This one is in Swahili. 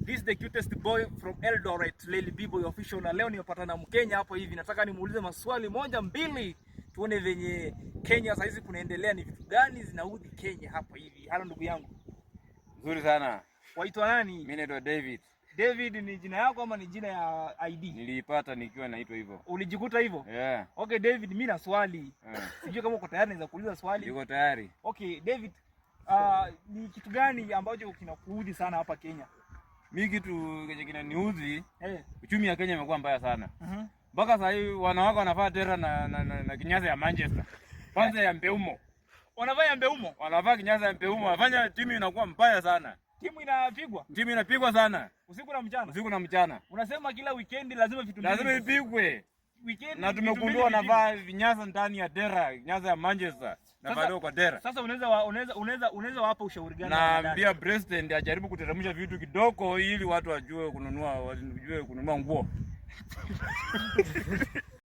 This is the cutest boy from Eldoret, Lily B-Boy official, na leo nimepata na Mkenya hapo hivi. Nataka nimuulize maswali moja mbili tuone venye Kenya sasa hizi kunaendelea, ni vitu gani zinaudhi Kenya hapo hivi. Halo ndugu yangu. Nzuri sana. Waitwa nani? Mimi naitwa David. David ni jina yako ama ni jina ya ID? Niliipata nikiwa naitwa hivyo. Ulijikuta hivyo? Yeah. Okay David, mimi na swali. Sijui kama uko tayari naweza kuuliza swali. Niko tayari. Okay David, ni kitu gani ambacho kinakuudhi sana hapa Kenya? Mimi kitu kinaniudhi, uchumi ya Kenya imekuwa mbaya sana. Mpaka sasa hivi wanawake wanavaa tera na kinyaza ya Manchester. Kwanza ya Mbeumo. Wanavaa ya Mbeumo? Wanavaa kinyaza ya Mbeumo. Wanafanya timu inakuwa mbaya sana. Timu inapigwa? Timu inapigwa sana. Usiku na mchana? Usiku na mchana. Unasema kila weekend lazima vitu mbili. Lazima ipigwe. Weekend na tumegundua wanavaa vinyaza ndani ya dera, vinyaza ya Manchester. Na bado kwa dera. Sasa unaweza wapa ushauri gani? Naambia president ajaribu kuteremsha vitu kidogo ili watu wajue kununua nguo.